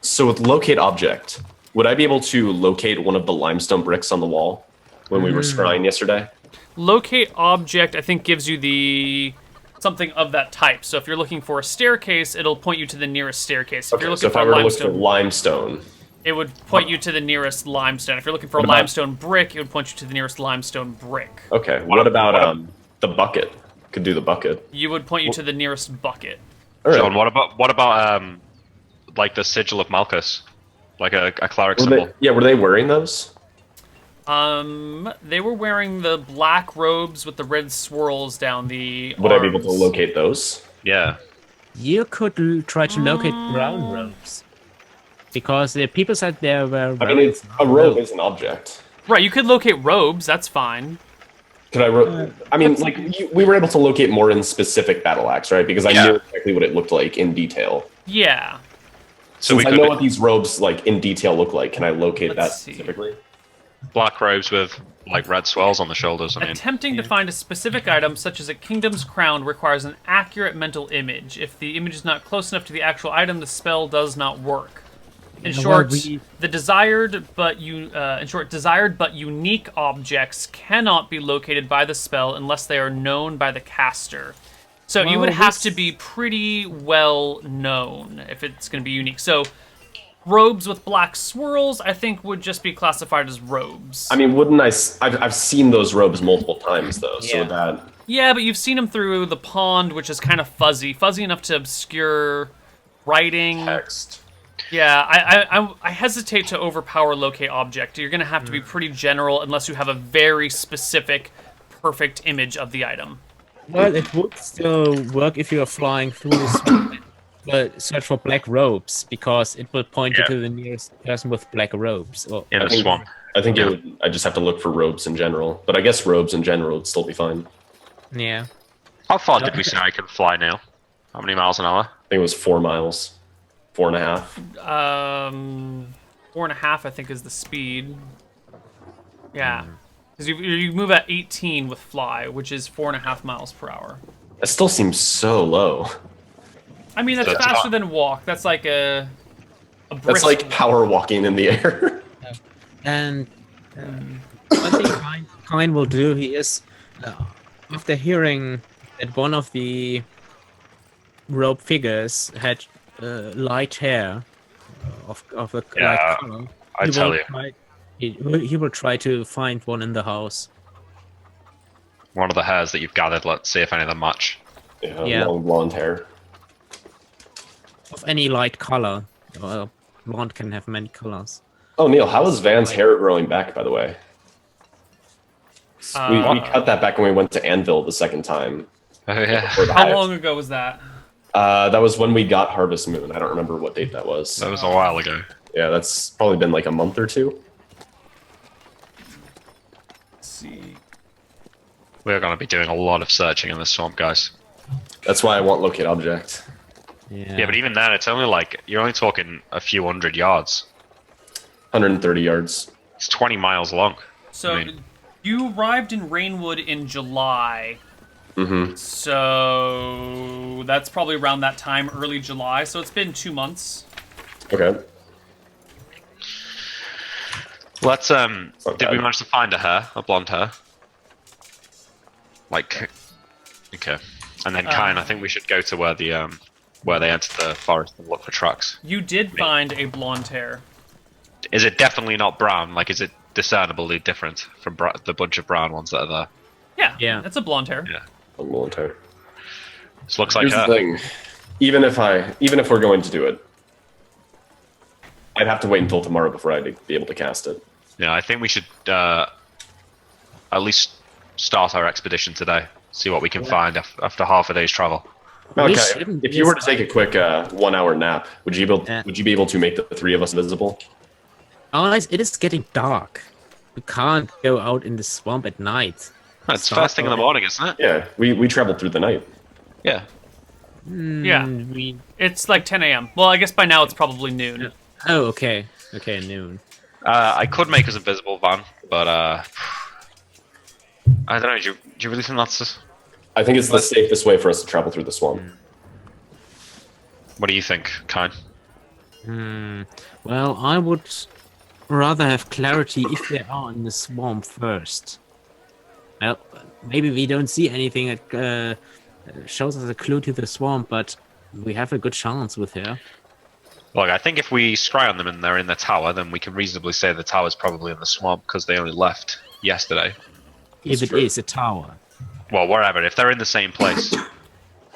So with locate object, would I be able to locate one of the limestone bricks on the wall when we were scrying yesterday? Locate object, I think, gives you the something of that type. So if you're looking for a staircase, it'll point you to the nearest staircase. If you're Okay, so looking if I for were to look for limestone, limestone, it would point you to the nearest limestone. If you're looking for a What about- limestone brick, it would point you to the nearest limestone brick. okay. What about the bucket? Could do the bucket. You would point you to the nearest bucket. All right. John, what about like the sigil of Malchus, like a cleric Were symbol? were they wearing those? They were wearing the black robes with the red swirls down the Would I be able to arms. locate those? Yeah. You could try to locate brown robes. Because the people said there were I mean, robes. a robe is an object. Right, you could locate robes, that's fine. Could I? I mean, like we were able to locate more in specific battle axe, right? Because I Yeah. knew exactly what it looked like in detail. Yeah. So Since we I know could what these robes like in detail look like, can I locate that Let's see. specifically? black robes with like red swells on the shoulders. I mean, Attempting to find a specific item, such as a kingdom's crown, requires an accurate mental image. If the image is not close enough to the actual item, the spell does not work. In Yeah, short, well, we- the desired but unique objects cannot be located by the spell unless they are known by the caster. So you would Well, have this- to be pretty well known if it's going to be unique. So robes with black swirls, I think, would just be classified as robes. I mean, wouldn't I? I've seen those robes multiple times though. So Yeah. would that Yeah, but you've seen them through the pond, which is kind of fuzzy enough to obscure writing. text. Yeah, I hesitate to overpower locate object. You're gonna have to be pretty general unless you have a very specific, perfect image of the item. Well, it would still work if you are flying through the swamp. But search for black robes because it will point Yeah. you to the nearest person with black robes. Or in I the think- swamp. I think Yeah. I just have to look for robes in general, but I guess robes in general would still be fine. yeah, How far did we say I can fly now? How many miles an hour? I think it was 4 miles, 4.5. 4.5, I think, is the speed. Yeah, because you move at 18 with fly, which is 4.5 miles per hour. That still seems so low. I mean, that's That's faster hot. than walk. That's like a That's brisk like power walking in the air. and what the kind will do he is after hearing that one of the robe figures had light hair of the Yeah, light color. I he tell will you. try- he will try to find one in the house. One of the hairs that you've gathered. Let's see if any of them match. Yeah. Long blonde hair. Of any light color. Blonde can have many colors. Oh, Neil, how is Van's hair growing back, by the way? We cut that back when we went to Anvil the second time. Oh yeah. For the How hive. long ago was that? That was when we got Harvest Moon. I don't remember what date that was. That was a while ago. Yeah, that's probably been like a month or two. Let's see. We're going to be doing a lot of searching in this swamp, guys. That's why I want locate object. Yeah, but even then, it's only like you're only talking a few hundred yards. 130 yards. It's 20 miles long. So I mean- you arrived in Rainwood in July. Mm-hmm. So that's probably around that time, early July. So it's been 2 months. Okay. Let's not did we bad. manage to find a hair, a blonde hair? Like, okay, and then Kine, I think we should go to where the where they entered the forest and look for tracks. You did find a blonde hair. Is it definitely not brown? Like, is it discernibly different from the bunch of brown ones that are there? Yeah, Yeah. it's a blonde hair. Yeah. Long blonde hair. This looks like Here's the her. thing. Even if we're going to do it, I'd have to wait until tomorrow before I'd be able to cast it. Yeah, I think we should at least start our expedition today. See what we can find after half a day's travel. We Okay. shouldn't If you were to miss- take a quick 1 hour nap, would you Yeah. be able to make the three of us visible? It is getting dark. We can't go out in the swamp at night. It's Start first thing in the already. morning, isn't it? Yeah, we traveled through the night. Yeah. Yeah. We. It's like 10 a.m. Well, I guess by now it's probably noon. Oh, okay. Okay, noon. I could make us invisible, Van, but I don't know. Do you really think that's? I think it's the safest way for us to travel through the swamp. What do you think, Kine? Well, I would rather have clarity if they are in the swamp first. Well, maybe we don't see anything that shows us a clue to the swamp, but we have a good chance with her. Look, I think if we scry on them and they're in the tower, then we can reasonably say the tower's probably in the swamp because they only left yesterday. If it is a tower. Well, wherever. If they're in the same place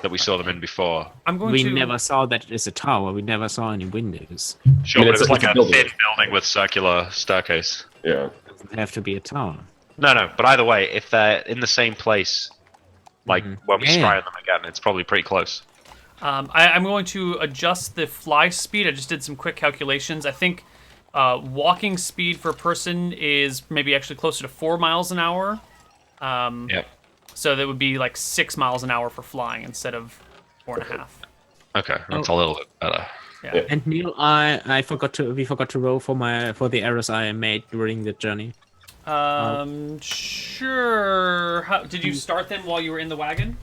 that we saw them in before. I'm going We to. never saw that it is a tower. We never saw any windows. Sure, I mean, but it was like a building. thin building with circular staircase. Yeah. It doesn't have to be a tower. No, but either way, if they're in the same place, like when we Yeah. scry on them again, it's probably pretty close. I'm going to adjust the fly speed. I just did some quick calculations. I think walking speed for a person is maybe actually closer to 4 miles an hour. Yep. So that would be like 6 miles an hour for flying instead of 4.5. Okay, that's a little bit better. Yeah. And Neil, we forgot to roll for the errors I made during the journey. Sure. Did you start them while you were in the wagon?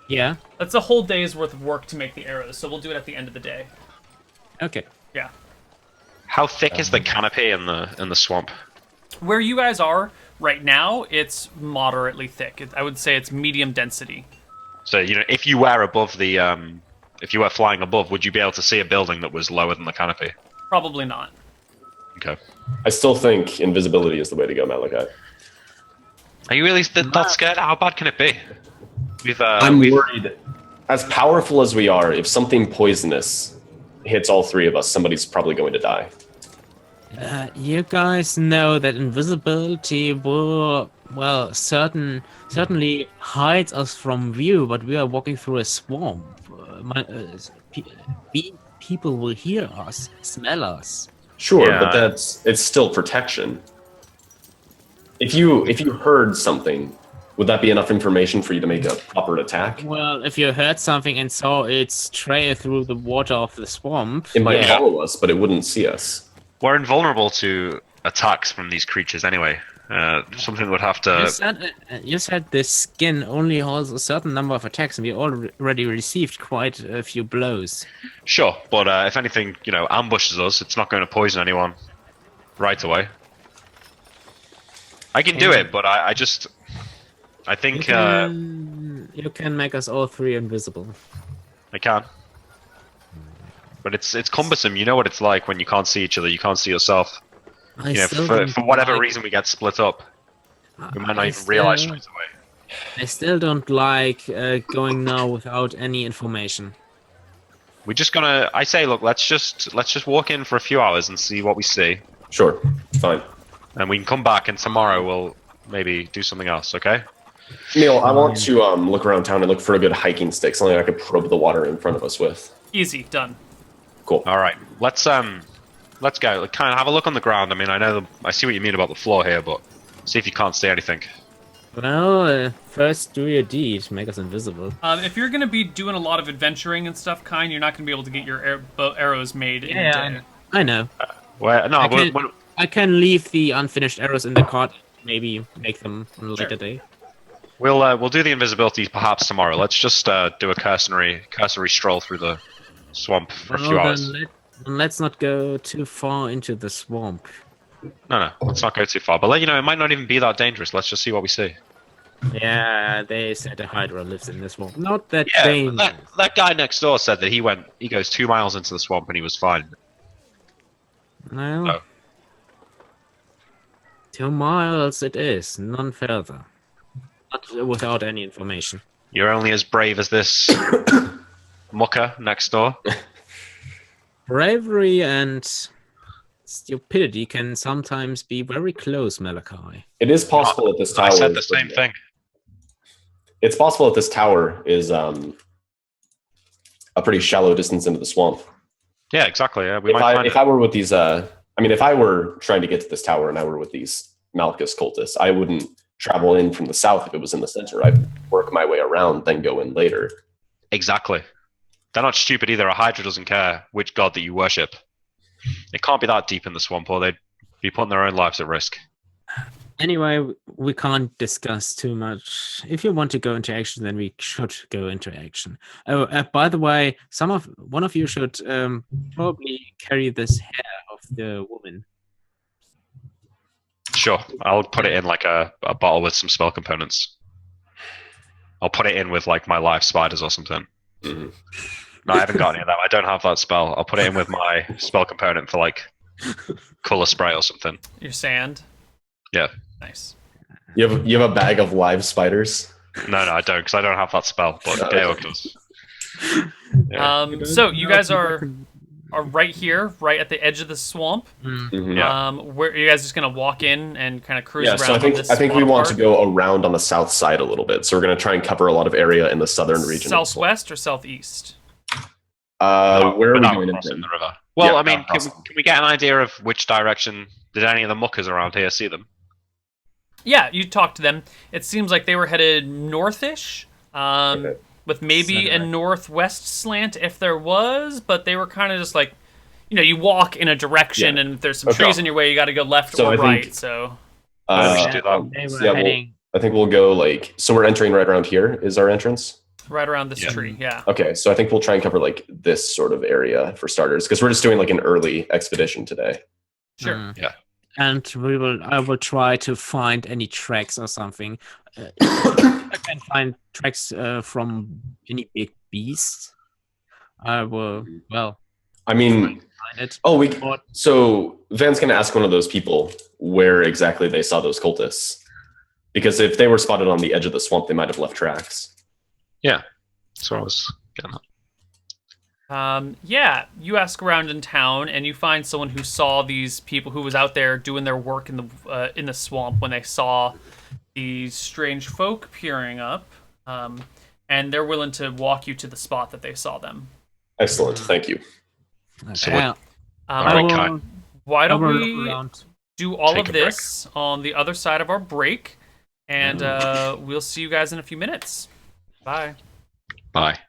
Yeah. That's a whole day's worth of work to make the arrows, so we'll do it at the end of the day. Okay. Yeah. How thick is the canopy in the swamp? Where you guys are right now, it's moderately thick. I would say it's medium density. So if you were above the if you were flying above, would you be able to see a building that was lower than the canopy? Probably not. Okay. I still think invisibility is the way to go, Malachi. Are you really that scared? How bad can it be? I'm worried. As powerful as we are, if something poisonous hits all three of us, somebody's probably going to die. You guys know that invisibility will, certainly hides us from view, but we are walking through a swamp. People will hear us, smell us. Sure, Yeah. but it's still protection. If you heard something, would that be enough information for you to make a proper attack? Well, if you heard something and saw its trail through the water of the swamp, It might follow us, but it wouldn't see us. We're invulnerable to attacks from these creatures anyway. Something would have to. You said the skin only holds a certain number of attacks, and we already received quite a few blows. Sure, but if anything, ambushes us, it's not going to poison anyone right away. I can do it, but I think You can make us all three invisible. I can. But it's cumbersome. You know what it's like when you can't see each other. You can't see yourself. For whatever reason, we get split up. We might not even realize straight away. I still don't like going now without any information. We're just gonna. I say, look, let's just walk in for a few hours and see what we see, Sure, fine. and we can come back. And tomorrow we'll maybe do something else. Okay? Neil, I want to look around town and look for a good hiking stick, something I could probe the water in front of us with. Easy. Done. Cool. All right. Let's go. Kind of have a look on the ground. I mean, I see what you mean about the floor here, but see if you can't see anything. Well, first do your deed, make us invisible. If you're going to be doing a lot of adventuring and stuff, you're not going to be able to get your arrows made in a day. I know. I can leave the unfinished arrows in the cart. Maybe make them on a later day. We'll do the invisibility perhaps tomorrow. Let's just do a cursory stroll through the swamp for a few hours. Let's not go too far into the swamp. No, let's not go too far. But it might not even be that dangerous. Let's just see what we see. Yeah, they said a Hydra lives in the swamp. Not that Yeah, dangerous. that guy next door said that he goes 2 miles into the swamp and he was fine. Well, Oh. 2 miles it is, none further. Not without any information. You're only as brave as this mucker next door. Bravery and stupidity can sometimes be very close, Malachi. It is possible that this tower. I said the same thing. It's possible that this tower is a pretty shallow distance into the swamp. Yeah, exactly. Yeah, If I were with these, if I were trying to get to this tower and I were with these Malchus cultists, I wouldn't travel in from the south if it was in the center. I'd work my way around, then go in later. Exactly. They're not stupid either. A Hydra doesn't care which god that you worship. It can't be that deep in the swamp, or they'd be putting their own lives at risk. Anyway, we can't discuss too much. If you want to go into action, then we should go into action. Oh, by the way, one of you should probably carry this hair of the woman. Sure, I'll put it in like a bottle with some spell components. I'll put it in with like my live spiders or something. Mhm. No, I haven't got any of that. I don't have that spell. I'll put it in with my spell component for like color spray or something. Your sand. Yeah. Nice. You have a bag of live spiders. No, I don't, because I don't have that spell. But Georg does. Yeah. So you guys are right here, right at the edge of the swamp. Mhm. Yeah. Where you guys just gonna walk in and kind of cruise Yeah, around? so I think we want to go around on the south side a little bit. So we're going to try and cover a lot of area in the southern region. Southwest or southeast? Where are we Without going crossing into? the river. Well, Yeah, I mean, without can crossing. we get an idea of which direction did any of the muckers around here see them? Yeah, you talked to them. It seems like they were headed northish, Okay. with maybe a Center. northwest slant if there was, but they were kind of just like, you walk in a direction, Yeah. and if there's some Okay. trees in your way, you got to go left So or I think- right. So we should do that. They were yeah, heading. I think we'll go like, so we're entering right around here is our entrance. right around this Yeah. tree, yeah. Okay, so I think we'll try and cover like this sort of area for starters, because we're just doing like an early expedition today. Sure. Yeah. And I will try to find any tracks or something. I can find tracks from any big beasts. I will, well, I mean, find it. oh, so Van's going to ask one of those people where exactly they saw those cultists. Because if they were spotted on the edge of the swamp, they might have left tracks. Yeah. That's what I was getting at. Yeah, you ask around in town, and you find someone who saw these people who was out there doing their work in the swamp when they saw these strange folk peering up, and they're willing to walk you to the spot that they saw them. Excellent, thank you. So Yeah, All I right, will- Kai. Why I don't will we look around. do all Take of a break. this on the other side of our break, and we'll see you guys in a few minutes. Bye. Bye.